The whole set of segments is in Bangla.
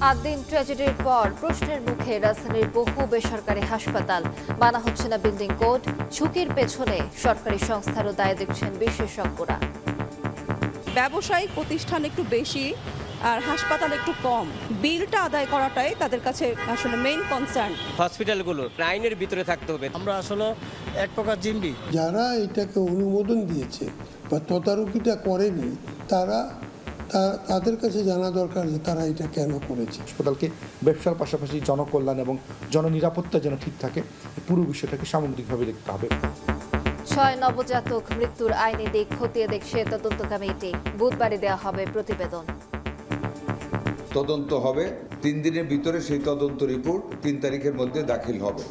8 দিন ট্র্যাজেডির পর প্রশ্নের মুখে রাজধানীর বহু বেসরকারি হাসপাতাল। মানা হচ্ছে না বিল্ডিং কোড। ঝুঁকির পেছনে সরকারি সংস্থারও দায় দেখছেন বিশেষজ্ঞরা। ব্যবসায়িক প্রতিষ্ঠান একটু বেশি আর হাসপাতাল একটু কম, বিলটা আদায় করাটাই তাদের কাছে আসলে মেইন কনসার্ন। হসপিটালগুলো আইনের ভিতরে থাকতে হবে। আমরা আসলে এক প্রকার জিম্বি। যারা এটাকে অনুমোদন দিয়েছে বা তদারকিটা করেনি তাদের কাছে জানা দরকার যে তারা এটা কেন করেছে। হাসপাতালকে ব্যবসার পাশাপাশি জনকল্যাণ এবং জননিরাপত্তা যেন ঠিক থাকে, পুরো বিষয়টাকে সামগ্রিকভাবে দেখতে হবে। 6 নবজাতক মৃত্যুর আইনি দিক খতিয়ে দেখছে তদন্ত কমিটি। বুধবারই দেওয়া হবে প্রতিবেদন। তদন্ত হবে 3 দিনের ভিতরে, সেই তদন্ত রিপোর্ট 3 তারিখের মধ্যে দাখিল হবে।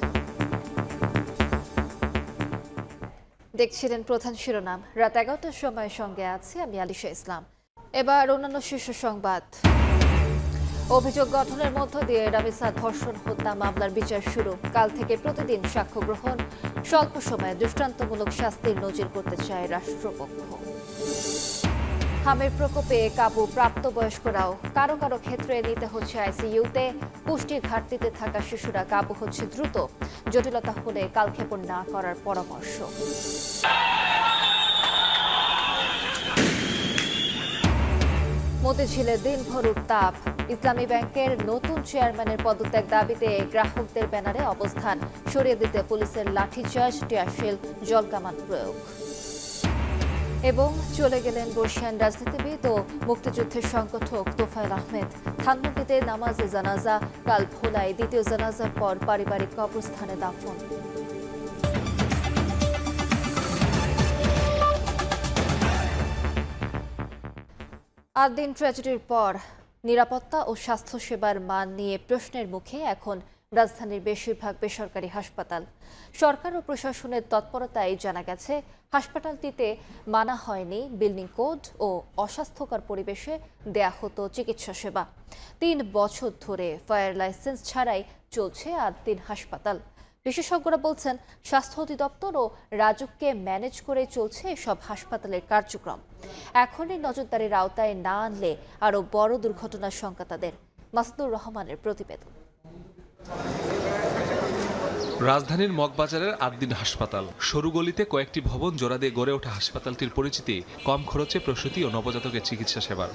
দেখছিলেন প্রধান শিরোনাম। রাত 11টার সময় সঙ্গে আছি আমি আলিশা ইসলাম। এবার অন্যান্য শীর্ষ সংবাদ। অভিযোগ গঠনের মধ্য দিয়ে রামিসা ধর্ষণ হত্যা মামলার বিচার শুরু। কাল থেকে প্রতিদিন সাক্ষ্য গ্রহণ। স্বল্প সময়ে দৃষ্টান্তমূলক শাস্তির নজির করতে চায় রাষ্ট্রপক্ষ। হামের প্রকোপে কাবু প্রাপ্তবয়স্করাও। কারো কারো ক্ষেত্রে নিতে হচ্ছে আইসিইউতে। পুষ্টির ঘাটতিতে থাকা শিশুরা কাবু হচ্ছে দ্রুত। জটিলতা হলে কালক্ষেপণ না করার পরামর্শ। মতিঝিলে দিনভর উত্তাপ। ইসলামী ব্যাংকের নতুন চেয়ারম্যানের পদত্যাগ দাবিতে গ্রাহকদের ব্যানারে অবস্থান। সরিয়ে দিতে পুলিশের লাঠিচার্জ, টিয়ারশেল, জলকামান প্রয়োগ। এবং চলে গেলেন বর্ষিয়ান রাজনীতিবিদ ও মুক্তিযুদ্ধের সংগঠক তোফায়েল আহমেদ। ধানমন্ডিতে নামাজে জানাজা। কাল ভোলায় দ্বিতীয় জানাজার পর পারিবারিক কবরস্থানে দাফন। 8 দিন ট্র্যাজেডির পর নিরাপত্তা ও স্বাস্থ্যসেবার মান নিয়ে প্রশ্নের মুখে এখন রাজধানীর বেশিরভাগ বেসরকারি হাসপাতাল। সরকার ও প্রশাসনের তৎপরতায় জানা গেছে হাসপাতালটিতে মানা হয়নি বিল্ডিং কোড ও অস্বাস্থ্যকর পরিবেশে দেয়া হতো চিকিৎসা সেবা। 3 বছর ধরে ফায়ার লাইসেন্স ছাড়াই চলছে 8 দিন হাসপাতাল। বিশেষজ্ঞরা বলছেন স্বাস্থ্য অধিদপ্তর ও রাজুককে ম্যানেজ করে চলছে এসব হাসপাতালের কার্যক্রম। এখনই নজরদারির আওতায় না আনলে আরও বড় দুর্ঘটনার শঙ্কা তাদের। মাসুদুর রহমানের প্রতিবেদন। রাজধানীর মগবাজারের 8 দিন হাসপাতাল। সরু গলিতে কয়েকটি ভবন জোড়া দিয়ে গড়ে ওঠা হাসপাতালটির পরিচিতি কম খরচে প্রসূতি ও নবজাতকের চিকিৎসা সেবার।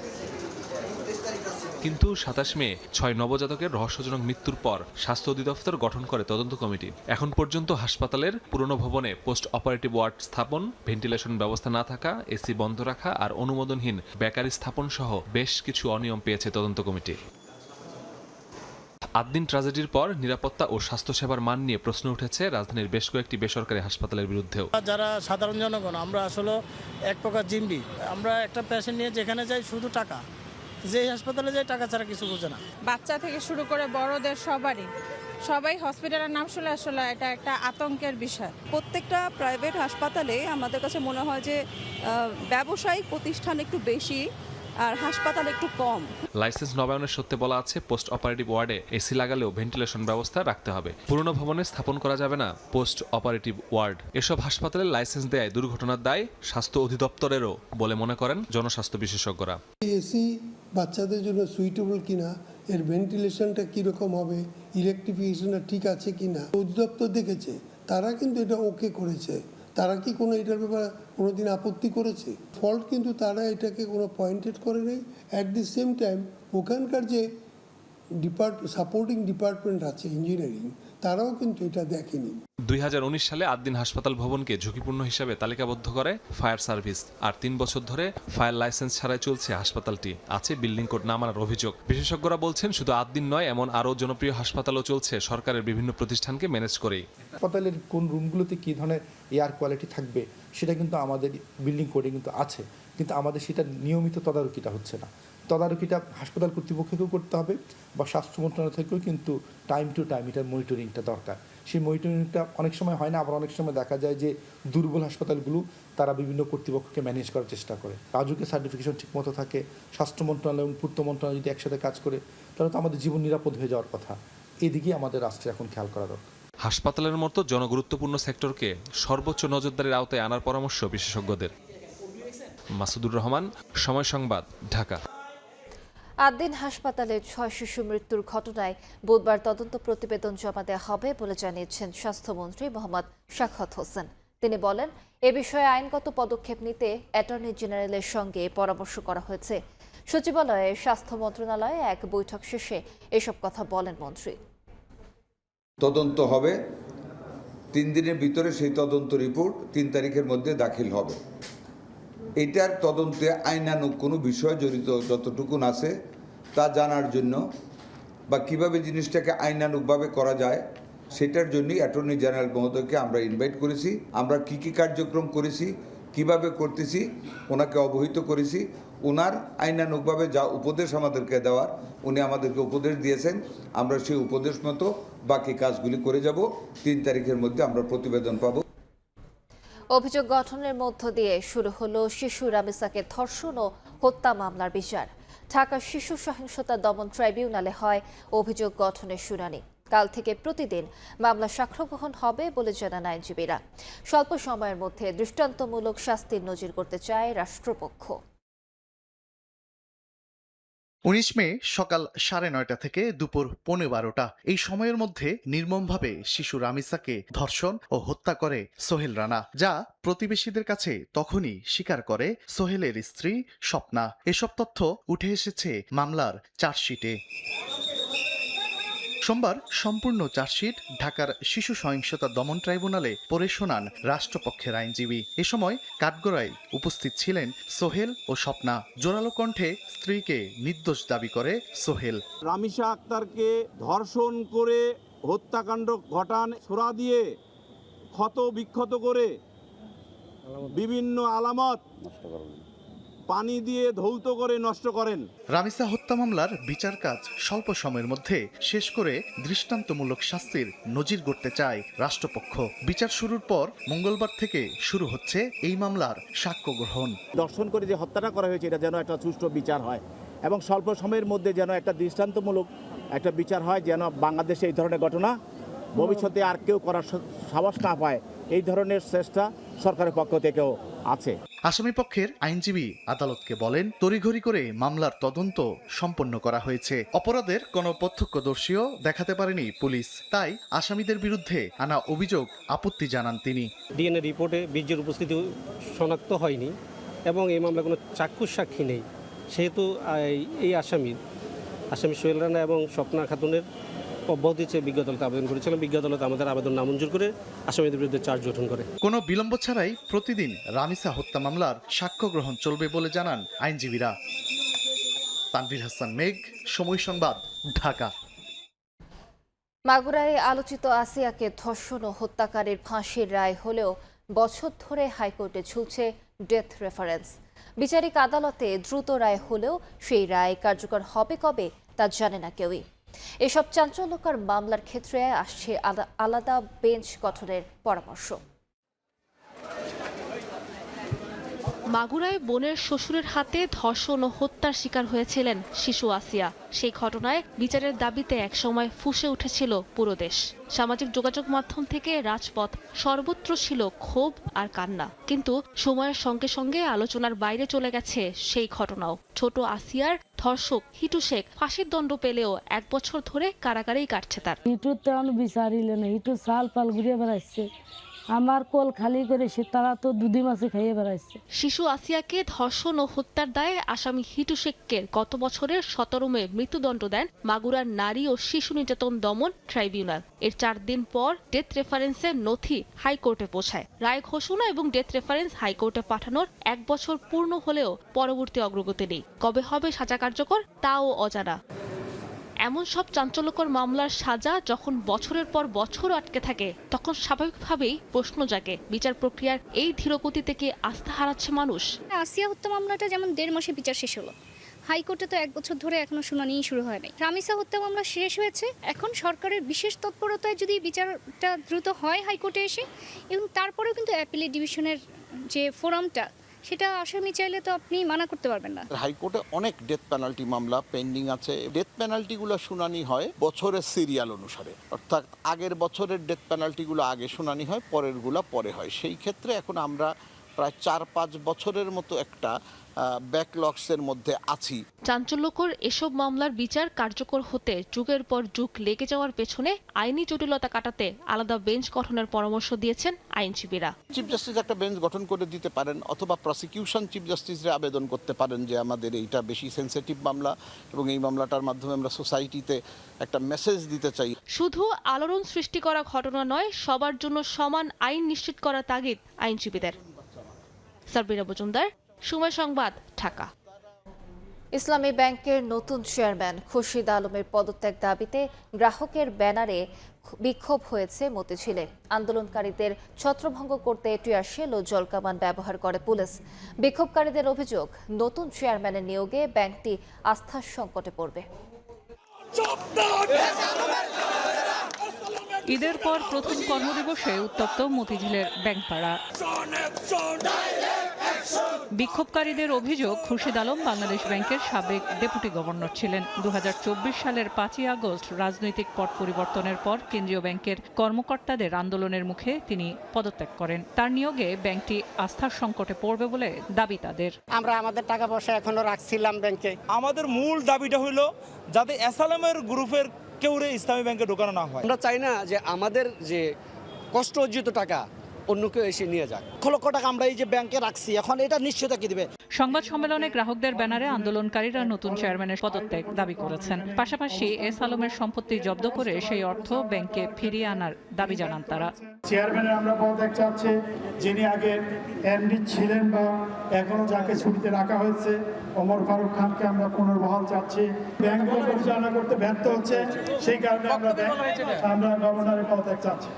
কিন্তু 27 মে 6 নবজাতকের রহস্যজনক মৃত্যুর পর স্বাস্থ্য অধিদপ্তর গঠন করে তদন্ত কমিটি। এখন পর্যন্ত হাসপাতালের পুরনো ভবনে পোস্ট অপারেটিভ ওয়ার্ড স্থাপন, ভেন্টিলেশন ব্যবস্থা না থাকা, এসি বন্ধ রাখা আর অনুমোদনহীন বেকারি স্থাপন সহ বেশ কিছু অনিয়ম পেয়েছে তদন্ত কমিটি। 8 দিন ট্র্যাজেডির পর নিরাপত্তা ও স্বাস্থ্যসেবার মান নিয়ে প্রশ্ন উঠেছে রাজধানীর বেশ কয়েকটি বেসরকারি হাসপাতালের বিরুদ্ধেও। যারা সাধারণ জনগণ, আমরা আসলে এক প্রকার জিম্বি। আমরা একটা পেশেন্ট নিয়ে যেখানে যাই শুধু টাকা, যে হাসপাতালে যাই টাকা ছাড়া কিছু বোঝে না। বাচ্চা থেকে শুরু করে বড়দের সবাই হসপিটালের নাম শুনে আসলে এটা একটা আতঙ্কের বিষয়। প্রত্যেকটা প্রাইভেট হাসপাতালে আমাদের কাছে মনে হয় যে ব্যবসায়িক প্রতিষ্ঠান একটু বেশি আর হাসপাতাল একটু কম। লাইসেন্স নবায়নের সত্যি বলা আছে পোস্ট অপারেটিভ ওয়ার্ডে এসি লাগালেও ভেন্টিলেশন ব্যবস্থা রাখতে হবে। পুরনো ভবনে স্থাপন করা যাবে না পোস্ট অপারেটিভ ওয়ার্ড। এসব হাসপাতালে লাইসেন্স দেয় দুর্ঘটনার দায় স্বাস্থ্য অধিদপ্তরেরও বলে মনে করেন জনস্বাস্থ্য বিশেষজ্ঞরা। এসি বাচ্চাদের জন্য সুইটেবল কিনা, এর ভেন্টিলেশনটা কীরকম হবে, ইলেকট্রিফিকেশনটা ঠিক আছে কিনা অধিদপ্তর দেখেছে। তারা কিন্তু এটা ওকে করেছে। তারা কি কোনো এটার ব্যাপারে কোনোদিন আপত্তি করেছে? ফল্ট কিন্তু তারা এটাকে কোনো পয়েন্টেড করে নেই। অ্যাট দি সেম টাইম ওখানকার যে সাপোর্টিং ডিপার্টমেন্ট আছে ইঞ্জিনিয়ারিং, তারাও কিন্তু এটা দেখেনি। 2019 সালে 8 দিন হাসপাতাল ভবনকে ঝুঁকিপূর্ণ হিসাবে তালিকাবদ্ধ করে ফায়ার সার্ভিস। আর 3 বছর ধরে ফায়ার লাইসেন্স ছাড়াই চলছে হাসপাতালটি। আছে বিল্ডিং কোড না মানার অভিযোগ। বিশেষজ্ঞরা বলছেন শুধু 8 দিন নয়, এমন আরও জনপ্রিয় হাসপাতালও চলছে সরকারের বিভিন্ন প্রতিষ্ঠানকে ম্যানেজ করেই। হাসপাতালের কোন রুমগুলোতে কী ধরনের এয়ার কোয়ালিটি থাকবে সেটা কিন্তু আমাদের বিল্ডিং কোডে কিন্তু আছে, কিন্তু আমাদের সেটা নিয়মিত তদারকিটা হচ্ছে না। তদারকিটা হাসপাতাল কর্তৃপক্ষকেও করতে হবে বা স্বাস্থ্য মন্ত্রণালয় থেকেও কিন্তু টাইম টু টাইম এটার মনিটরিংটা দরকার। সেই মনিটরিংটা অনেক সময় হয় না, আবার অনেক সময় দেখা যায় যে দুর্বল হাসপাতালগুলো তারা বিভিন্ন কর্তৃপক্ষকে ম্যানেজ করার চেষ্টা করে। রাজুকের সার্টিফিকেশন ঠিকমতো থাকে, স্বাস্থ্য মন্ত্রণালয় এবং পূর্ত মন্ত্রণালয় যদি একসাথে কাজ করে তাহলে তো আমাদের জীবন নিরাপদ হয়ে যাওয়ার কথা। এদিকে আমাদের রাষ্ট্রে এখন খেয়াল করা দরকার। হাসপাতালের মতো জনগুরুত্বপূর্ণ সেক্টরকে সর্বোচ্চ নজরদারির আওতায় আনার পরামর্শ বিশেষজ্ঞদের। মাসুদুর রহমান, সময় সংবাদ, ঢাকা। 8 দিন হাসপাতালে 6 শিশু মৃত্যুর ঘটনায় বুধবার তদন্ত প্রতিবেদন জমা দেওয়া হবে বলে জানিয়েছেন স্বাস্থ্যমন্ত্রী মোহাম্মদ সাখাওয়াত হোসেন। তিনি বলেন, এ বিষয়ে আইনগত পদক্ষেপ নিতে অ্যাটর্নি জেনারেলের সঙ্গে পরামর্শ করা হয়েছে। সচিবালয়ে স্বাস্থ্য মন্ত্রণালয়ে এক বৈঠক শেষে এসব কথা বলেন মন্ত্রী। তদন্ত হবে, 3 দিনের ভিতরে সেই তদন্ত রিপোর্ট 3 তারিখের মধ্যে দাখিল হবে। এটার তদন্তে আইনানুগ কোনো বিষয় জড়িত যতটুকুন আছে তা জানার জন্য বা কিভাবে জিনিসটাকে আইনানুগভাবে করা যায় সেটার জন্যই অ্যাটর্নি জেনারেল মহোদয়কে আমরা ইনভাইট করেছি। আমরা কি কি কার্যক্রম করেছি, কিভাবে করতেছি ওনাকে অবহিত করেছি। ওনার আইনানুগভাবে যা উপদেশ আমাদেরকে দেওয়ার উনি আমাদেরকে উপদেশ দিয়েছেন। আমরা সেই উপদেশ মতো বাকি কাজগুলি করে যাব। 3 তারিখের মধ্যে আমরা প্রতিবেদন পাব। অভিযোগ গঠনের মধ্য দিয়ে শুরু হলো শিশু রামিসাকে ধর্ষণ ও হত্যা মামলার বিচার। ঢাকা শিশু সহিংসতা দমন ট্রাইব্যুনালে হয় অভিযোগ গঠনের শুনানি। কাল থেকে প্রতিদিন মামলা সাক্ষ্য গ্রহণ হবে বলে জানান আইনজীবীরা। স্বল্প সময়ের মধ্যে দৃষ্টান্তমূলক শাস্তির নজির করতে চায় রাষ্ট্রপক্ষ। 19 মে সকাল 9:30 থেকে দুপুর 12:15 এই সময়ের মধ্যে নির্মমভাবে শিশু রামিসাকে ধর্ষণ ও হত্যা করে সোহেল রানা, যা প্রতিবেশীদের কাছে তখনই স্বীকার করে সোহেলের স্ত্রী স্বপ্না। এসব তথ্য উঠে এসেছে মামলার চার্জশিটে। সোমবার সম্পূর্ণ চার্জশিট ঢাকার শিশু সহিংসতা দমন ট্রাইব্যুনালে পড়ে শোনান রাষ্ট্রপক্ষের আইনজীবী। এ সময় কাঠগড়ায় উপস্থিত ছিলেন সোহেল ও স্বপ্না। জোরালো কণ্ঠে স্ত্রীকে নির্দোষ দাবি করে সোহেল। রামিসা আক্তারকে ধর্ষণ করে হত্যাকাণ্ড ঘটান, ছোরা দিয়ে ক্ষত বিক্ষত করে বিভিন্ন আলামত পানি দিয়ে ধৌত করে নষ্ট করেন। রামিসা হত্যা মামলার বিচার কাজ স্বল্প সময়ের মধ্যে শেষ করে দৃষ্টান্তমূলক শাস্তির নজির গড়তে চায় রাষ্ট্রপক্ষ। বিচার শুরুর পর মঙ্গলবার থেকে শুরু হচ্ছে এই মামলার সাক্ষ্য গ্রহণ। দর্শন করে যে হত্যাটা করা হয়েছে এটা যেন একটা সুষ্ঠু বিচার হয় এবং স্বল্প সময়ের মধ্যে যেন একটা দৃষ্টান্তমূলক একটা বিচার হয়, যেন বাংলাদেশে এই ধরনের ঘটনা ভবিষ্যতে আর কেউ করার সাহস না পায়। এই ধরনের চেষ্টা সরকারের পক্ষ থেকেও আছে। আসামি পক্ষের আইনজীবী আদালতকে বলেন, তড়িঘড়ি করে মামলার তদন্ত সম্পন্ন করা হয়েছে। অপরাধের কোনো প্রত্যক্ষদর্শীও দেখাতে পারেনি পুলিশ, তাই আসামিদের বিরুদ্ধে আনা অভিযোগ আপত্তি জানান তিনি। ডিএনএ রিপোর্টে বীর্যের উপস্থিতি শনাক্ত হয়নি এবং এই মামলায় কোনো চাক্ষুষ সাক্ষী নেই, সেহেতু এই আসামি সোহেল রানা এবং স্বপ্না খাতুনের অব্যাহতি চেয়ে বিজ্ঞ আদালতে আবেদন করেছিলাম। বিজ্ঞ আদালত আমাদের আবেদন নামঞ্জুর করে আসামিদের বিরুদ্ধে চার্জ গঠন করে। কোনো বিলম্ব ছাড়াই প্রতিদিন রামিসা হত্যা মামলার সাক্ষ্য গ্রহণ চলবে বলে জানান আইনজীবীরা। তানভীর হাসান মেঘ, সময় সংবাদ, ঢাকা। মাগুরায় আলোচিত আসিয়াকে ধর্ষণ ও হত্যাকারীর ফাঁসির রায় হলেও বছর ধরে হাইকোর্টে ঝুলছে ডেথ রেফারেন্স। বিচারিক আদালতে দ্রুত রায় হলেও সেই রায় কার্যকর হবে কবে তা জানে না কেউই। এসব চাঞ্চল্যকর মামলার ক্ষেত্রে আসছে আলাদা বেঞ্চ গঠনের পরামর্শ। মাগুরায় বোনের শ্বশুরের হাতে ধর্ষণ ও হত্যার শিকার হয়েছিলেন শিশু আসিয়া। সেই ঘটনায় বিচারের দাবিতে একসময় ফুঁসে উঠেছিল পুরো দেশ। সামাজিক যোগাযোগ মাধ্যম থেকে রাজপথ সর্বত্র ছিল ক্ষোভ আর কান্না। কিন্তু সময়ের সঙ্গে সঙ্গে আলোচনার বাইরে চলে গেছে সেই ঘটনাও। ছোট আসিয়ার ধর্ষক হিটু শেখ ফাঁসির দণ্ড পেলেও 1 বছর ধরে কারাগারেই কাটছে তার। হিটু তেমন বিচারিলে না, হিটু সাল পাল ঘুরিয়ে বেড়াচ্ছে, আমার কোল খালি করে সে তারা তো দুধি মাছে খাইয়ে বেড়াচ্ছে। শিশু আসিয়াকে ধর্ষণ ও হত্যার দায়ে আসামি হিটু শেখকে গত বছরের 17 মে মৃত্যুদণ্ড দেন মাগুরার নারী ও শিশু নির্যাতন দমন ট্রাইব্যুনাল। এর 4 দিন পর ডেথ রেফারেন্সের নথি হাইকোর্টে পৌঁছায়। রায় ঘোষণা এবং ডেথ রেফারেন্স হাইকোর্টে পাঠানোর 1 বছর পূর্ণ হলেও পরবর্তী অগ্রগতি নেই। কবে হবে সাজা কার্যকর তাও অজানা। এমন সব চাঞ্চল্যকর মামলার সাজা যখন বছরের পর বছর আটকে থাকে, তখন স্বাভাবিকভাবেই প্রশ্ন জাগে, বিচার প্রক্রিয়ার এই ধীরগতি থেকে আস্থা হারাচ্ছে মানুষ। আসিয়া হত্যা মামলাটা যেমন 1.5 মাসে বিচার শেষ হলো, হাইকোর্টে তো 1 বছর ধরে এখনো শুনানি শুরু হয়নি। রামিসা হত্যা মামলা শেষ হয়েছে, এখন সরকারের বিশেষ তৎপরতায় যদি বিচারটা দ্রুত হয় হাইকোর্টে এসে, এবং তারপরেও কিন্তু অ্যাপিলেট ডিভিশনের যে ফোরামটা সেটা আসামি চাইলে তো আপনি মানা করতে পারবেন না। হাইকোর্টে অনেক ডেথ পেনাল্টি মামলা পেন্ডিং আছে। ডেথ পেনাল্টিগুলো শুনানি হয় বছরের সিরিয়াল অনুসারে, অর্থাৎ আগের বছরের ডেথ পেনাল্টিগুলো আগে শুনানি হয়, পরেরগুলো পরে হয়। সেই ক্ষেত্রে এখন আমরা প্রায় 4-5 বছরের মতো একটা ব্যাকলগসের মধ্যে আছি। চাঞ্চল্যকর এসব মামলার বিচার কার্যকর হতে যুগের পর যুগ লেগে যাওয়ার পেছনে আইনি জটিলতা কাটাতে আলাদা বেঞ্চ গঠনের পরামর্শ দিয়েছেন আইনজীবীরা। চিফ জাস্টিস একটা বেঞ্চ গঠন করে দিতে পারেন, অথবা প্রসিকিউশন চিফ জাস্টিসরে আবেদন করতে পারেন যে আমাদের এইটা বেশি সেনসিটিভ মামলা এবং এই মামলাটার মাধ্যমে আমরা সোসাইটিতে একটা মেসেজ দিতে চাই। শুধু আলোড়ন সৃষ্টি করা ঘটনা নয়, সবার জন্য সমান আইন নিশ্চিত করা তাগিদ আইনজীবীদের। সাবরিনা মজুমদার, সময় সংবাদ, ঢাকা। ইসলামী ব্যাংকের নতুন চেয়ারম্যান খুরশিদ আলমের পদত্যাগ দাবিতে গ্রাহকের ব্যানারে বিক্ষোভ হয়েছে মতিঝিলে। আন্দোলনকারীদের ছত্রভঙ্গ করতে টিয়ারশেল ও জলকামান ব্যবহার করে পুলিশ। বিক্ষোভকারীদের অভিযোগ, নতুন চেয়ারম্যানের নিয়োগে ব্যাংকটি আস্থার সংকটে পড়বে। ঈদের পর প্রথম কর্মদিবসে উত্তপ্ত মতিঝিলের ব্যাংকপাড়া। বিক্ষোভকারীদের অভিযোগ, খুরশিদ আলম বাংলাদেশ ব্যাংকের সাবেক ডেপুটি গভর্নর ছিলেন। 2024 সালের 5ই আগস্ট রাজনৈতিক পট পরিবর্তনের পর কেন্দ্রীয় ব্যাংকের কর্মকর্তাদের আন্দোলনের মুখে তিনি পদত্যাগ করেন। তার নিয়োগে ব্যাংকটি আস্থার সংকটে পড়বে বলে দাবি তাদের। আমরা আমাদের টাকা পয়সা এখনো রাখছিলাম ব্যাংকে। আমাদের মূল দাবিটা হলো যাতে এসএলএমের গ্রুপের কেউ ইসলামী ব্যাংকে ঢোকানো না হয়। আমরা চাই না যে আমাদের যে কষ্ট অর্জিত টাকা অন্য কেউ এসে নিয়ে যাক। লক্ষ টাকা আমরা এই যে ব্যাংকে রাখছি, এখন এটা নিশ্চয়তা কি দিবে। সংবাদ সম্মেলনে গ্রাহকদের ব্যানারে আন্দোলনকারীরা নতুন চেয়ারম্যানের পদত্যাগ দাবি করেছেন। পাশাপাশি এস আলমের সম্পত্তি জব্দ করে সেই অর্থ ব্যাংকে ফিরিয়ে আনার দাবি জানান তারা। চেয়ারম্যানের আমরা পদত্যাগ চাচ্ছি, যিনি আগে এমডি ছিলেন বা এখনো যাকে ছুটিতে রাখা হয়েছে, ওমর ফারুক খানকে আমরা পুনর্বহাল চাচ্ছি। ব্যাংক পরিচালনা করতে ব্যর্থ হচ্ছে, সেই কারণে আমরা গভর্নরের পদত্যাগ চাচ্ছি।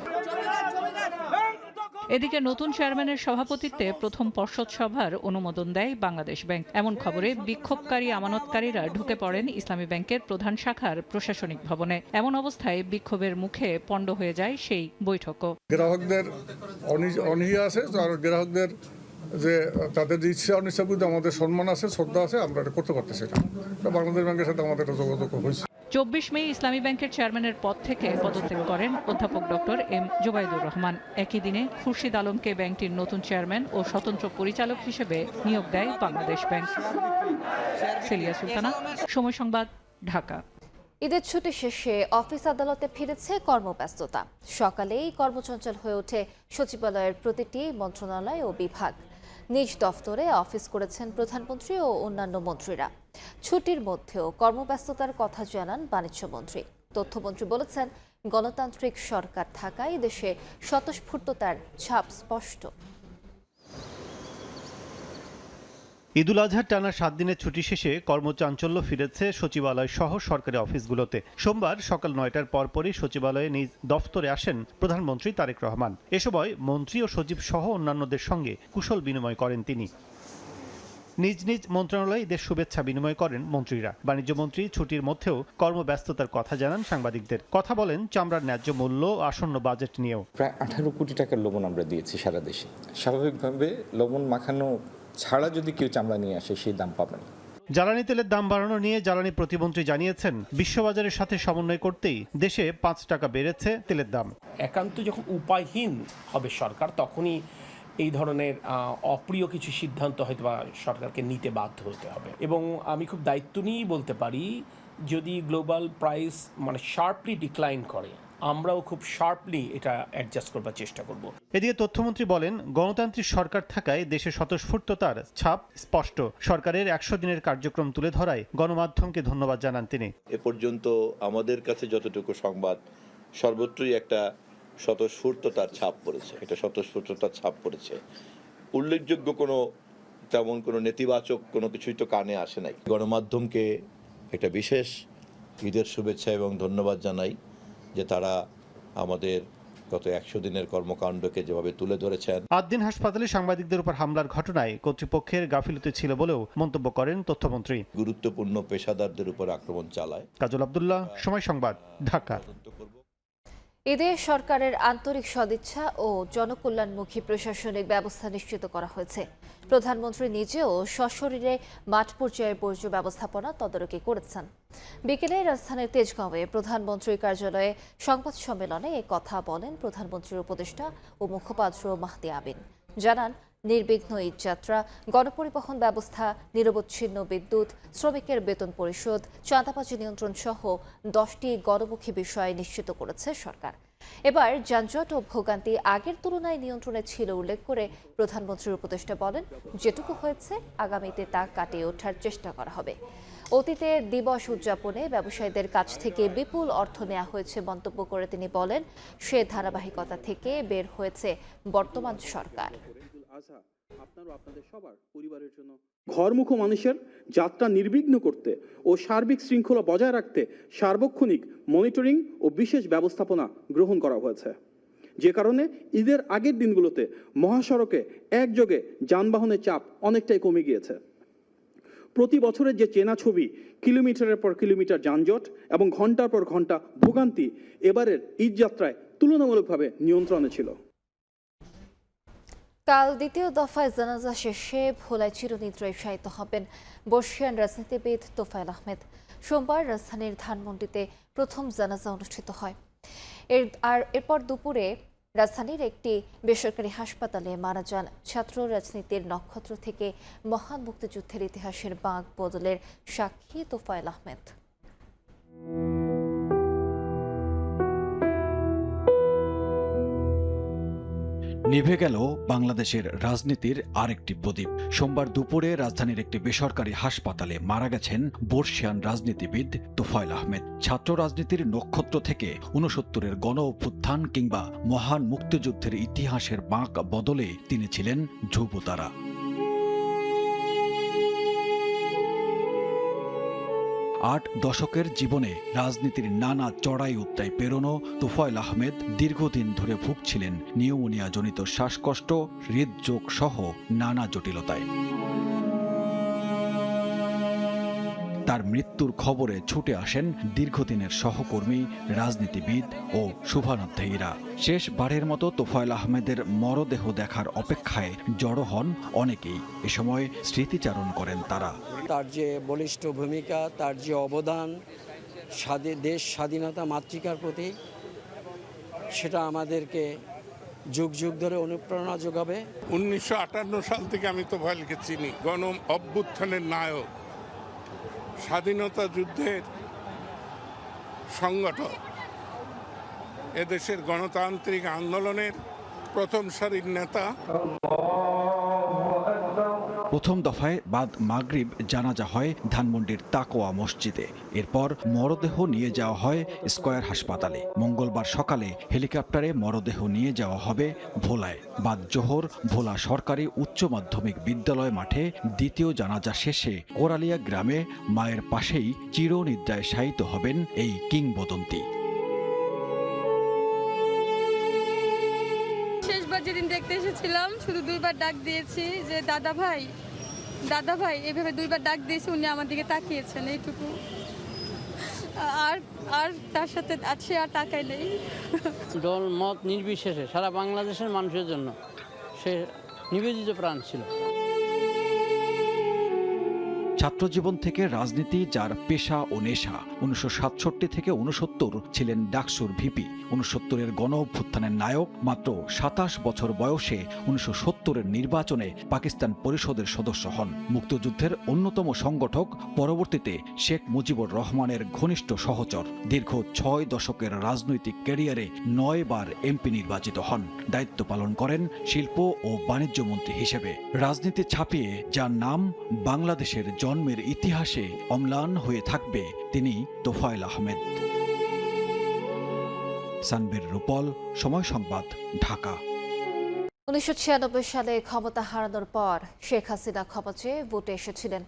এদিকে নতুন চেয়ারম্যানের সভাপতিত্বে প্রথম পর্ষদ সভার অনুমোদন দেয় বাংলাদেশ ব্যাংক। এমন খবরে বিক্ষোভকারী আমানতকারীরা ঢুকে পড়েন ইসলামী ব্যাংকের প্রধান শাখার প্রশাসনিক ভবনে। এমন অবস্থায় বিক্ষোভের মুখে পণ্ড হয়ে যায় সেই বৈঠকও। গ্রাহকদের অনীহা আছে, আর গ্রাহকদের যে তাদের ইচ্ছা অনিচ্ছা বুঝতে আমাদের সম্মান আছে, শ্রদ্ধা আছে, আমরা এটা করতে পারতেছি না। বাংলাদেশ ব্যাংকের সাথে আমাদের এটা যোগাযোগ হয়েছে। 24 মে ইসলামী ব্যাংকের চেয়ারম্যানের পদ থেকে পদত্যাগ করেন অধ্যাপক ডক্টর এম জুবাইদুর রহমান। একই দিনে খুরশিদ আলমকে ব্যাংকটির নতুন চেয়ারম্যান ও স্বতন্ত্র পরিচালক হিসেবে নিয়োগ দেয় বাংলাদেশ ব্যাংক। সেলিয়া সুলতানা, সময় সংবাদ, ঢাকা। ঈদের ছুটি শেষে অফিস আদালতে ফিরেছে কর্মব্যস্ততা। সকালেই কর্মচঞ্চল হয়ে ওঠে সচিবালয়ের প্রতিটি মন্ত্রণালয় ও বিভাগ। নিজ দফতরে অফিস করেছেন প্রধানমন্ত্রী ও অন্যান্য মন্ত্রীরা। ছুটির মধ্যেও কর্মব্যস্ততার কথা জানান বাণিজ্যমন্ত্রী। তথ্যমন্ত্রী বলেছেন, গণতান্ত্রিক সরকার থাকায় দেশে স্বতঃস্ফূর্ততার ছাপ স্পষ্ট। ঈদুল আজহার টানা 7 দিনের ছুটি শেষে কর্মচাঞ্চল্য ফিরেছে সচিবালয় সহ সরকারি অফিসগুলোতে। সোমবার সকাল 9টার পরপরই সচিবালয়ে নিজ দফতরে আসেন প্রধানমন্ত্রী তারেক রহমান। এ সময় মন্ত্রী ও সচিব সহ অন্যান্যদের সঙ্গে কুশল বিনিময় করেন তিনি। নিজ নিজ মন্ত্রণালয়ে ঈদের শুভেচ্ছা বিনিময় করেন মন্ত্রীরা। বাণিজ্যমন্ত্রী ছুটির মধ্যেও কর্মব্যস্ততার কথা জানান সাংবাদিকদের। কথা বলেন চামড়ার ন্যায্য মূল্য ও আসন্ন বাজেট নিয়েও। প্রায় 18 কোটি টাকার লবণ আমরা দিয়েছি সারা দেশে। স্বাভাবিকভাবে লবণ মাখানো ছাড়া যদি কেউ চামড়া নিয়ে আসে, সেই দাম পাবেন। জ্বালানি তেলের দাম বাড়ানো নিয়ে জ্বালানি প্রতিমন্ত্রী জানিয়েছেন, বিশ্ববাজারের সাথে সমন্বয় করতেই দেশে 5 টাকা বেড়েছে তেলের দাম। একান্ত যখন উপায়হীন হবে সরকার, তখনই এই ধরনের অপ্রিয় কিছু সিদ্ধান্ত হয়তো বা সরকারকে নিতে বাধ্য হতে হবে। এবং আমি খুব দায়িত্ব নিয়েই বলতে পারি, যদি গ্লোবাল প্রাইস শার্পলি ডিক্লাইন করে, আমরাও খুব শার্পলি এটা অ্যাডজাস্ট করবার চেষ্টা করব। এদিকে তথ্যমন্ত্রী বলেন, গণতান্ত্রিক সরকার থাকায় দেশে স্বতঃস্ফূর্ততার ছাপ স্পষ্ট। সরকারের 100 দিনের কার্যক্রম তুলে ধরায় গণমাধ্যমকে ধন্যবাদ জানান তিনি। এ পর্যন্ত আমাদের কাছে যতটুকু সংবাদ, সর্বত্রই একটা স্বতঃস্ফূর্ততার ছাপ পড়েছে। এটা স্বতঃস্ফূর্ততার ছাপ পড়েছে। উল্লেখযোগ্য তেমন কোনো নেতিবাচক কোনো কিছুই তো কানে আসে নাই। গণমাধ্যমকে একটা বিশেষ ঈদের শুভেচ্ছা এবং ধন্যবাদ জানাই যে তারা আমাদের গত 100 দিনের কর্মকাণ্ডকে যেভাবে তুলে ধরেছেন। 8 দিন হাসপাতালে সাংবাদিকদের উপর হামলার ঘটনায় কর্তৃপক্ষের গাফিলতি ছিল বলেও মন্তব্য করেন তথ্যমন্ত্রী। গুরুত্বপূর্ণ পেশাদারদের উপর আক্রমণ চালায়। কাজল আব্দুল্লাহ, সময় সংবাদ, ঢাকা। ঈদে সরকারের আন্তরিক সদিচ্ছা ও জনকল্যাণমুখী প্রশাসনিক ব্যবস্থা নিশ্চিত করা হয়েছে। প্রধানমন্ত্রী নিজেও সশরীরে মাঠ পর্যায়ের বর্জ্য ব্যবস্থাপনা তদারকি করেছেন। বিকেলে রাজধানীর তেজগাঁওয়ে প্রধানমন্ত্রীর কার্যালয়ে সংবাদ সম্মেলনে এ কথা বলেন প্রধানমন্ত্রীর উপদেষ্টা ও মুখপাত্র মাহদি আমিন। জানান, নির্বিঘ্ন ঈদযাত্রা, গণপরিবহন ব্যবস্থা, নিরবচ্ছিন্ন বিদ্যুৎ, শ্রমিকের বেতন পরিশোধ, চাঁদাবাজি নিয়ন্ত্রণ সহ 10টি গণমুখী বিষয় নিশ্চিত করেছে সরকার। এবার যানজট ও ভোগান্তি আগের তুলনায় নিয়ন্ত্রণে ছিল উল্লেখ করে প্রধানমন্ত্রীর উপদেষ্টা বলেন, যেটুকু হয়েছে আগামীতে তা কাটিয়ে ওঠার চেষ্টা করা হবে। অতীতে দিবস উদযাপনে ব্যবসায়ীদের কাছ থেকে বিপুল অর্থ নেওয়া হয়েছে মন্তব্য করে তিনি বলেন, সে ধারাবাহিকতা থেকে বের হয়েছে বর্তমান সরকার। ঘরমুখো মানুষের যাত্রা নির্বিঘ্ন করতে ও সার্বিক শৃঙ্খলা বজায় রাখতে সার্বক্ষণিক মনিটরিং ও বিশেষ ব্যবস্থাপনা গ্রহণ করা হয়েছে, যে কারণে ঈদের আগের দিনগুলোতে মহাসড়কে একযোগে যানবাহনের চাপ অনেকটাই কমে গিয়েছে। প্রতি বছরের যে চেনা ছবি, কিলোমিটারের পর কিলোমিটার যানজট এবং ঘন্টার পর ঘন্টা ভোগান্তি, এবারের ঈদযাত্রায় তুলনামূলকভাবে নিয়ন্ত্রণে ছিল। কাল দ্বিতীয় দফায় জানাজা শেষে ভোলায় চিরনিদ্রায় শায়িত হবেন বর্ষিয়ান রাজনীতিবিদ তোফায়েল আহমেদ। সোমবার রাজধানীর ধানমন্ডিতে প্রথম জানাজা অনুষ্ঠিত হয়। এরপর দুপুরে রাজধানীর একটি বেসরকারি হাসপাতালে মারা যান ছাত্র রাজনীতির নক্ষত্র থেকে মহান মুক্তিযুদ্ধের ইতিহাসের বাঁক বদলের সাক্ষী তোফায়েল আহমেদ। নিভে গেল বাংলাদেশের রাজনীতির আরেকটি প্রদীপ। সোমবার দুপুরে রাজধানীর একটি বেসরকারি হাসপাতালে মারা গেছেন বর্ষিয়ান রাজনীতিবিদ তোফায়েল আহমেদ। ছাত্র রাজনীতির নক্ষত্র থেকে 69-এর গণ অভ্যুত্থান কিংবা মহান মুক্তিযুদ্ধের ইতিহাসের বাঁক বদলে তিনি ছিলেন ধ্রুবতারা। আট দশকের জীবনে রাজনীতির নানা চড়াই উত্তাই পেরোনো তোফায়েল আহমেদ দীর্ঘদিন ধরে ভুগছিলেন নিউমোনিয়াজনিত শ্বাসকষ্ট, হৃদরোগ সহ নানা জটিলতায়। তার মৃত্যুর খবরে ছুটে আসেন দীর্ঘদিনের সহকর্মী, রাজনীতিবিদ ও শুভানুধ্যায়ীরা। শেষবারের মতো তোফায়েল আহমেদের মরদেহ দেখার অপেক্ষায় জড়ো হন অনেকেই। এ সময় স্মৃতিচারণ করেন তারা। তার যে বলিষ্ঠ ভূমিকা, তার যে অবদান দেশ স্বাধীনতা মাতৃকার প্রতি, সেটা আমাদেরকে যুগ যুগ ধরে অনুপ্রেরণা যোগাবে। 1958 সাল থেকে আমি তোফায়েলকে চিনি। গণ অভ্যুত্থানের নায়ক, স্বাধীনতা যুদ্ধের সংগঠক, এদেশের গণতান্ত্রিক আন্দোলনের প্রথম সারির নেতা। প্রথম দফায় বাদ মাগরিব জানাজা হয় ধানমন্ডির তাকোয়া মসজিদে। এরপর মরদেহ নিয়ে যাওয়া হয় স্কয়ার হাসপাতালে। মঙ্গলবার সকালে হেলিকপ্টারে মরদেহ নিয়ে যাওয়া হবে ভোলায়। বাদ জোহর ভোলা সরকারি উচ্চ মাধ্যমিক বিদ্যালয় মাঠে দ্বিতীয় জানাজা শেষে কোরালিয়া গ্রামে মায়ের পাশেই চিরনিদ্রায় শায়িত হবেন এই কিংবদন্তি। যেদিন দেখতে এসেছিলাম শুধু দুইবার ডাক দিয়েছি যে দাদা ভাই, দাদা ভাই, এভাবে দুইবার ডাক দিয়েছি, উনি আমার দিকে তাকিয়েছেন, এইটুকু। আর তার সাথে আছে আর তাকাই নেই। দল মত নির্বিশেষে সারা বাংলাদেশের মানুষের জন্য সে নিবেদিত প্রাণ ছিল। ছাত্রজীবন থেকে রাজনীতি যার পেশা ও নেশা। 1967 থেকে 69 ছিলেন ডাকসুর ভিপি। 69-এর গণ অভ্যুত্থানের নায়ক। মাত্র 27 বছর বয়সে 1970-এর নির্বাচনে পাকিস্তান পরিষদের সদস্য হন। মুক্তিযুদ্ধের অন্যতম সংগঠক, পরবর্তীতে শেখ মুজিবুর রহমানের ঘনিষ্ঠ সহচর। দীর্ঘ 6 দশকের রাজনৈতিক ক্যারিয়ারে 9 বার এমপি নির্বাচিত হন। দায়িত্ব পালন করেন শিল্প ও বাণিজ্য মন্ত্রী হিসেবে। রাজনীতি ছাপিয়ে যার নাম বাংলাদেশের জন্মের ইতিহাসে অম্লান হয়ে থাকবে, তিনি তোফায়েল আহমেদ। সানবীর রূপল, সময় সংবাদ, ঢাকা। 1996 সালে ক্ষমতা হারানোর পর শেখ হাসিনা ক্ষমা চেয়ে ভোটে এসেছিলেন।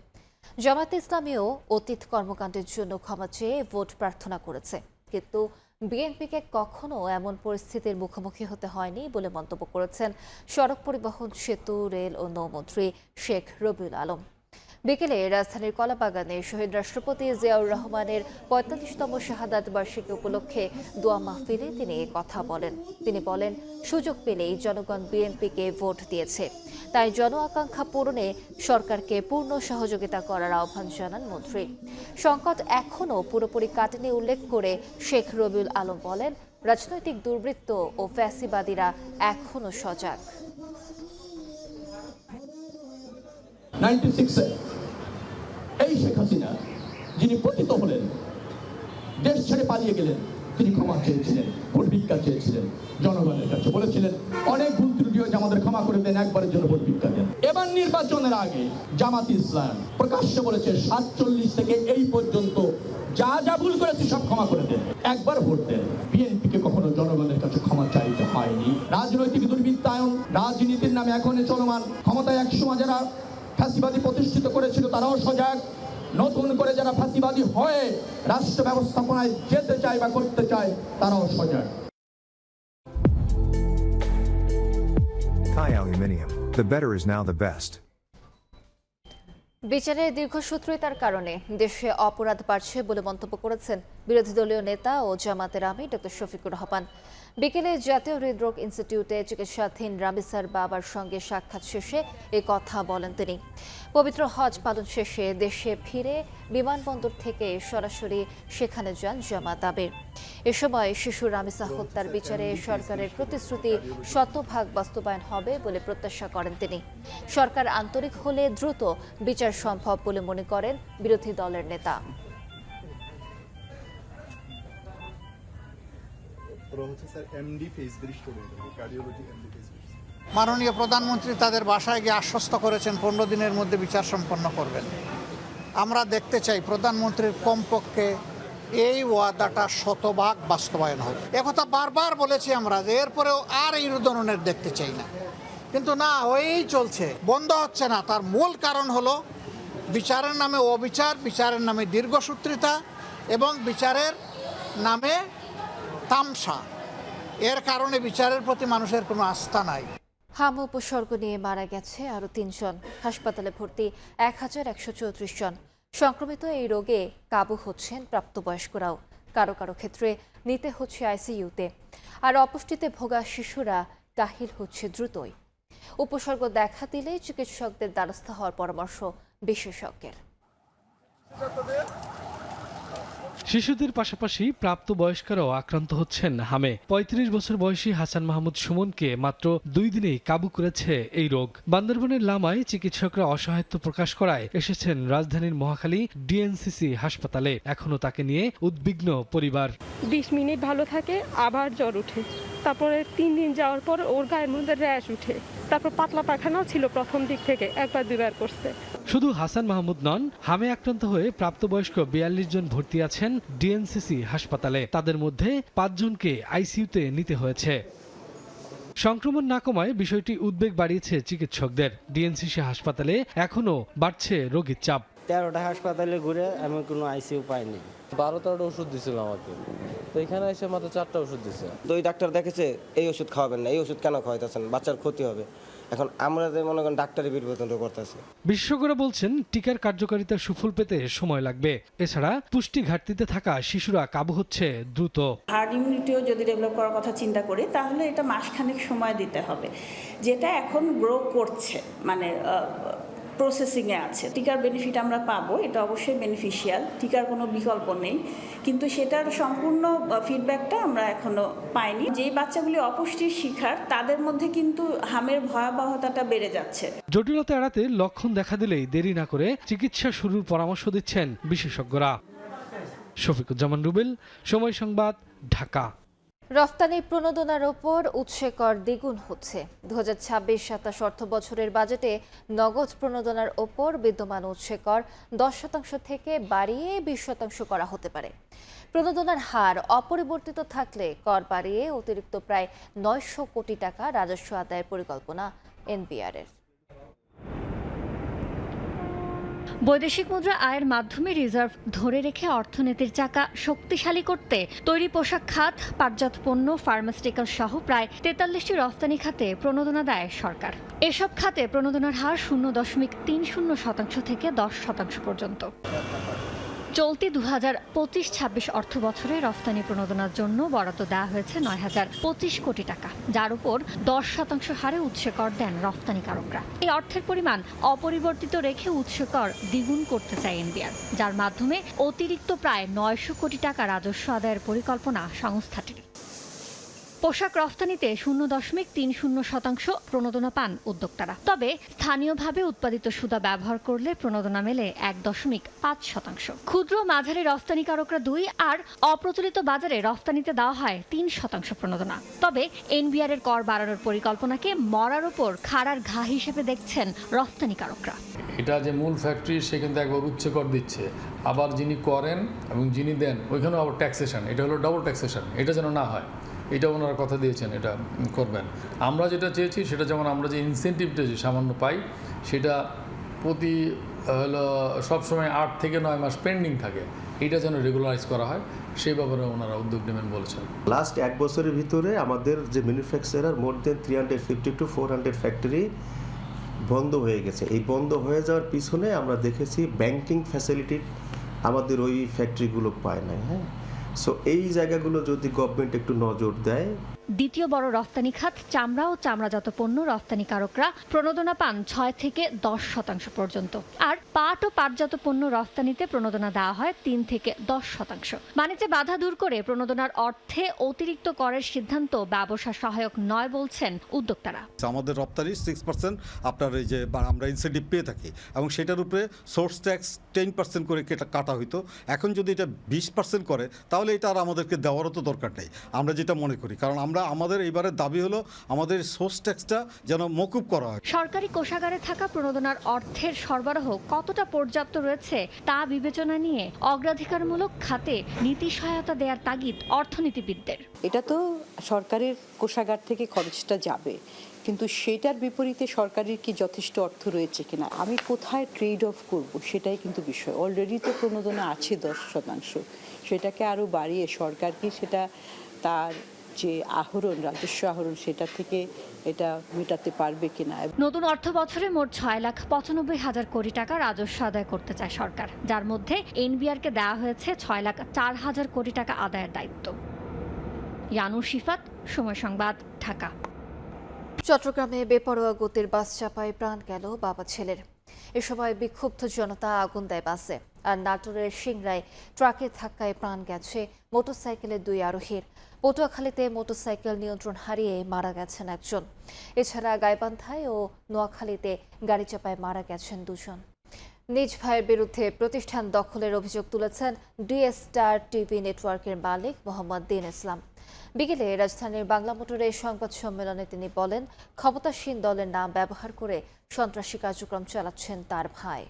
জামায়াতে ইসলামীও অতীত কর্মকাণ্ডের জন্য ক্ষমা চেয়ে ভোট প্রার্থনা করেছে, কিন্তু বিএনপিকে কখনো এমন পরিস্থিতির মুখোমুখি হতে হয়নি বলে মন্তব্য করেছেন সড়ক পরিবহন, সেতু, রেল ও নৌমন্ত্রী শেখ রবিউল আলম। বিকেলে রাজধানীর কলাবাগানে শহীদ রাষ্ট্রপতি জিয়াউর রহমানের 45তম শাহাদাত বার্ষিকী উপলক্ষে দোয়া মাহফিলে তিনি এ কথা বলেন। তিনি বলেন, সুযোগ পেলেই জনগণ বিএনপিকে ভোট দিয়েছে, তাই জন আকাঙ্ক্ষা পূরণে সরকারকে পূর্ণ সহযোগিতা করার আহ্বান জানান মন্ত্রী। সংকট এখনও পুরোপুরি কাটেনি উল্লেখ করে শেখ রবিউল আলম বলেন, রাজনৈতিক দুর্বৃত্ত ও ফ্যাসিবাদীরা এখনও সজাগ। 96-এ এই শেখ হাসিনা যিনি পতিত হলেন, দেশ ছেড়ে পালিয়ে গেলেন, তিনি ক্ষমা চেয়েছিলেন, ভোট ভিক্ষা চেয়েছিলেন জনগণের কাছে, বলেছিলেন অনেক ভুল ত্রুটি হয়েছে, আমাদের ক্ষমা করে দেন, একবারের জন্য ভোট ভিক্ষা দেন। এবার নির্বাচনের আগে জামাত ইসলাম প্রকাশ্যে বলেছে 47 থেকে এই পর্যন্ত যা যা ভুল করেছে সব ক্ষমা করে দেন, একবার ভোট দেন। বিএনপিকে কখনো জনগণের কাছে ক্ষমা চাইতে হয়নি। রাজনৈতিক দুর্বৃত্তায়ন, রাজনীতির নামে এখন চলমান, ক্ষমতায় একসময় যারা ফ্যাসিবাদী প্রতিষ্ঠিত করেছিল তারাও সজাগ, নতুন করে যারা ফাঁসিবাদী হয়ে রাষ্ট্র ব্যবস্থাপনায় যেতে চায় বা করতে চায় তারাও সজাগ। Thai Aluminium. The better is now the best. বিচারের দীর্ঘসূত্রিতার কারণে দেশে অপরাধ বাড়ছে বলে মন্তব্য করেছেন বিরোধী দলীয় নেতা ও জামাতের আমির ডক্টর শফিকুর রহমান। বিকেলে জাতীয় হৃদরোগ ইনস্টিটিউটে চিকিৎসাধীন রামিসার বাবার সঙ্গে সাক্ষাৎ শেষে এ কথা বলেন তিনি। পবিত্র হজ পালন শেষে দেশে ফিরে বিমানবন্দর থেকে সরাসরি সেখানে যান জামাত আমির। এ সময় শিশু রামিসা হত্যার বিচারে সরকারের প্রতিশ্রুতি শতভাগ বাস্তবায়ন হবে বলে প্রত্যাশা করেন তিনি। সরকার আন্তরিক হলে দ্রুত বিচার সম্ভব বলে মনে করেন বিরোধী দলের নেতা। মাননীয় প্রধানমন্ত্রী তাদের বাসায় গিয়ে আশ্বস্ত করেছেন 15 দিনের মধ্যে বিচার সম্পন্ন করবেন। আমরা দেখতে চাই প্রধানমন্ত্রীর কমপক্ষে এই ওয়াদাটা শতভাগ বাস্তবায়ন হবে। একথা বারবার বলেছি আমরা যে এরপরেও আর এই ধরনের দেখতে চাই না, কিন্তু না, ওই চলছে, বন্ধ হচ্ছে না। তার মূল কারণ হলো বিচারের নামে অবিচার, বিচারের নামে দীর্ঘসূত্রিতা এবং বিচারের নামে তামসা। এর কারণে বিচারের প্রতি মানুষের কোনো আস্থা নাই। হাম উপসর্গ নিয়ে মারা গেছে আরও 3 জন, হাসপাতালে ভর্তি 1134 জন। সংক্রমিত এই রোগে কাবু হচ্ছেন প্রাপ্তবয়স্করাও, কারো কারো ক্ষেত্রে নিতে হচ্ছে আইসিইউতে। আর অপুষ্টিতে ভোগা শিশুরা কাহিল হচ্ছে দ্রুতই। উপসর্গ দেখা দিলে চিকিৎসকদের দ্বারস্থ হওয়ার পরামর্শ বিশেষজ্ঞের। শিশুদের পাশাপাশি প্রাপ্তবয়স্করাও আক্রান্ত হচ্ছেন হামে। 35 বছর বয়সী হাসান মাহমুদ সুমনকে মাত্র 2 দিনেই কাবু করেছে এই রোগ। বান্দরবানের লামায় চিকিৎসকরা অসহায়ত্ব প্রকাশ করায় এসেছেন রাজধানীর মহাখালী ডিএনসিসি হাসপাতালে। এখনো তাকে নিয়ে উদ্বিগ্ন পরিবার। 20 মিনিট ভালো থাকে, আবার জ্বর উঠে, তারপরে 3 দিন যাওয়ার পর ওর গায়ের মধ্যে র্যাশ উঠে, তারপর পাতলা পায়খানাও ছিল, প্রথম দিক থেকে 1-2 বার করছে। শুধু হাসান মাহমুদ নন, হামে আক্রান্ত হয়ে প্রাপ্তবয়স্ক 42 জন ভর্তি আছেন ডিএনসিসি হাসপাতালে। তাদের মধ্যে 5 জনকে আইসিইউতে নিতে হয়েছে। সংক্রমণ না কমায় বিষয়টি উদ্বেগ বাড়িয়েছে চিকিৎসকদের। ডিএনসিসি হাসপাতালে এখনো বাড়ছে রোগীর চাপ। 13টা হাসপাতালে ঘুরে আমি কোনো আইসিইউ পাইনি। 12-13টা ওষুধ দিছিল আমাকে, তো এখানে এসে মাত্র 4টা ওষুধ দিছে। 2 ডাক্তার দেখেছে এই ওষুধ খাওয়াবেন না, এই ওষুধ কেন খাওয়াইতেছেন, বাচ্চার ক্ষতি হবে। এখন আমরা যে মনে করেন ডাক্তারি বিরোধিতা করতেছে। বিশেষজ্ঞরা বলছেন টিকার কার্যকারিতার সুফল পেতে সময় লাগবে। এছাড়া পুষ্টি ঘাটতিতে থাকা শিশুরা কাবু হচ্ছে দ্রুত। হার্ড ইমিউনিটিও যদি ডেভেলপ করার কথা চিন্তা করি তাহলে এটা মাসখানেক সময় দিতে হবে, যেটা এখন গ্রো করছে, মানে প্রসেসিংয়ে আছে। টিকার বেনিফিট আমরা পাবো, এটা অবশ্যই বেনিফিশিয়াল, টিকার কোনো বিকল্প নেই, কিন্তু সেটার সম্পূর্ণ ফিডব্যাকটা আমরা এখনো পাইনি। যেই বাচ্চাগুলি অপুষ্টির শিকার তাদের মধ্যে কিন্তু হামের ভয়াবহতাটা বেড়ে যাচ্ছে। জটিলতা এড়াতে লক্ষণ দেখা দিলেই দেরি না করে চিকিৎসা শুরুর পরামর্শ দিচ্ছেন বিশেষজ্ঞরা। শফিকুজ্জামান রুবেল, সময় সংবাদ, ঢাকা। রফতানি প্রণোদনার ওপর উৎসে কর দ্বিগুণ হচ্ছে। 2026-27 অর্থ বছরের বাজেটে নগদ প্রণোদনার ওপর বিদ্যমান উৎসে কর 10% থেকে বাড়িয়ে 20% করা হতে পারে। প্রণোদনার হার অপরিবর্তিত থাকলে কর বাড়িয়ে অতিরিক্ত প্রায় 900 কোটি টাকা রাজস্ব আদায়ের পরিকল্পনা এনবিআর-এর। বৈদেশিক মুদ্রা আয়ের মাধ্যমে রিজার্ভ ধরে রেখে অর্থনীতির চাকা শক্তিশালী করতে তৈরি পোশাক খাত, পাটজাত পণ্য, ফার্মাসিউটিক্যাল সহ প্রায় 43টি রফতানি খাতে প্রণোদনা দেয় সরকার। এসব খাতে প্রণোদনার হার 0.30% থেকে 10% পর্যন্ত। চলতি 2025-26 অর্থ বছরে রফতানি প্রণোদনার জন্য বরাদ্দ দেওয়া হয়েছে 9,025 কোটি টাকা, যার উপর 10% হারে উৎসে কর দেন রফতানিকারকরা। এই অর্থের পরিমাণ অপরিবর্তিত রেখে উৎসে কর দ্বিগুণ করতে চায় এনবিআর, যার মাধ্যমে অতিরিক্ত প্রায় 900 কোটি টাকা রাজস্ব আদায়ের পরিকল্পনা সংস্থাটির। পোশাক রফতানিতে 0.30% প্রণোদনা পান উদ্যোক্তারা। তবে স্থানীয়ভাবে উৎপাদিত সুতা ব্যবহার করলে প্রণোদনা মেলে 1.5%। ক্ষুদ্র মাঝারি রফতানিকারকরা 2 আর অপ্রচলিত বাজারে রফতানিতে দেওয়া হয় 3% প্রণোদনা। তবে এনবিআর এর কর বাড়ানোর পরিকল্পনাকে মরার উপর খাড়ার ঘা হিসেবে দেখছেন রফতানিকারকরা। এটা যে মূল ফ্যাক্টরি সে কিন্তু একবার উচ্চ কর দিচ্ছে, আবার যিনি করেন এবং যিনি দেন ওইখানেও আবার ট্যাক্সেশন, এটা হলো ডাবল ট্যাক্সেশন, এটা যেন না হয়, এটা ওনারা কথা দিয়েছেন এটা করবেন। আমরা যেটা চেয়েছি সেটা যেমন আমরা যে ইনসেন্টিভটা যে সামান্য পাই সেটা প্রতি হলো সবসময় 8 থেকে 9 মাস পেন্ডিং থাকে, এটা যেন রেগুলারাইজ করা হয় সেই ব্যাপারে ওনারা উদ্যোগ নেবেন বলেছেন। লাস্ট 1 বছরের ভিতরে আমাদের যে manufacturer more than 350 to 400 factory বন্ধ হয়ে গেছে। এই বন্ধ হয়ে যাওয়ার পিছনে আমরা দেখেছি ব্যাংকিং ফ্যাসিলিটি আমাদের ওই ফ্যাক্টরিগুলো পায় না। হ্যাঁ, সো এই জায়গাগুলো যদি গভর্নমেন্ট একটু নজর দেয়। দ্বিতীয় বড় রফতানি খাত চামড়া ও চামড়াজাত পণ্য রফতানিকারকরা প্রণোদনা পান 6 থেকে 10% পর্যন্ত। আর পাট ও পাটজাত পণ্য রফতানিতে প্রণোদনা দেওয়া হয় 3 থেকে 10%। বাণিজ্যে বাধা দূর করে প্রণোদনার অর্থে অতিরিক্ত করের সিদ্ধান্ত ব্যবসা সহায়ক নয় বলছেন উদ্যোক্তারা। আমাদের রপ্তানি 6% আপনার এই যে আমরা ইনসেন্টিভ পেয়ে থাকি এবং সেটার উপরে সোর্স ট্যাক্স 10% করে কাটা হইতো। এখন যদি এটা 20% করে তাহলে এটা আর আমাদেরকে দেওয়ারও তো দরকার নেই, আমরা যেটা মনে করি। কারণ আমাদের এইবারের দাবি হলো আমাদের সোর্স ট্যাক্সটা যেন মকুব করা হয়। সরকারি কোষাগারে থাকা প্রণোদনার অর্থের সরবরাহ কতটা পর্যাপ্ত রয়েছে তা বিবেচনা নিয়ে অগ্রাধিকারমূলক খাতে নীতি সহায়তা দেওয়ার তাগিদ অর্থনীতিবিদদের। এটা তো সরকারের কোষাগার থেকে খরচটা যাবে, কিন্তু সেটার বিপরীতে সরকারের কি যথেষ্ট অর্থ রয়েছে কিনা, আমি কোথায় ট্রেড অফ করব সেটাই কিন্তু বিষয়। অলরেডি তো প্রণোদনা আছে 10%, সেটাকে আরও বাড়িয়ে সরকার কি সেটা তার যে আহরণ রাজস্ব আহরণ সেটা থেকে এটা মেটাতে পারবে কিনা। নতুন অর্থ বছরে মোট 6,95,000 কোটি টাকা রাজস্ব আদায় করতে চায় সরকার, যার মধ্যে এনবিআরকে দেওয়া হয়েছে 6,04,000 কোটি টাকা আদায়ের দায়িত্ব। ইয়ানুর শিফাত, সময় সংবাদ, ঢাকা। চট্টগ্রামে বেপরোয়া গতির বাস চাপায় প্রাণ গেল বাবা ছেলের। এ সময় বিক্ষুব্ধ জনতা আগুন দেয় বাসে। আর নাটোরের সিংড়ায় ট্রাকের ধাক্কায় প্রাণ গেছে মোটরসাইকেলের 2 আরোহীর। পটুয়াখালীতে মোটরসাইকেল নিয়ন্ত্রণ হারিয়ে মারা গেছেন একজন। এছাড়া গাইবান্ধায় ও নোয়াখালীতে গাড়ি চাপায় মারা গেছেন 2 জন। নিজ ভাইয়ের বিরুদ্ধে প্রতিষ্ঠান দখলের অভিযোগ তুলেছেন ডি-স্টার টিভি নেটওয়ার্কের মালিক মোহাম্মদ দিন ইসলাম। বিকেলে রাজধানীর বাংলা মোটরে সংবাদ সম্মেলনে তিনি বলেন, ক্ষমতাসীন দলের নাম ব্যবহার করে সন্ত্রাসী কার্যক্রম চালাচ্ছেন তার ভাই।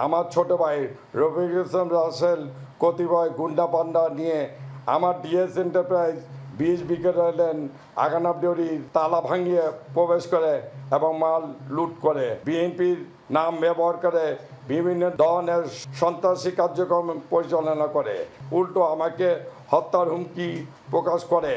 আমার ছোট ভাই রফিকুল ইসলাম রাসেল কতিপয় গুন্ডা পান্ডা নিয়ে আমার ডিএস এন্টারপ্রাইজ 20 বিঘা ল্যান্ড আগানাবডি তালা ভাঙিয়ে প্রবেশ করে এবং মাল লুট করে। বিএনপির নাম ব্যবহার করে বিভিন্ন ধরনের সন্ত্রাসী কার্যক্রম পরিচালনা করে, উল্টো আমাকে হত্যার হুমকি প্রকাশ করে।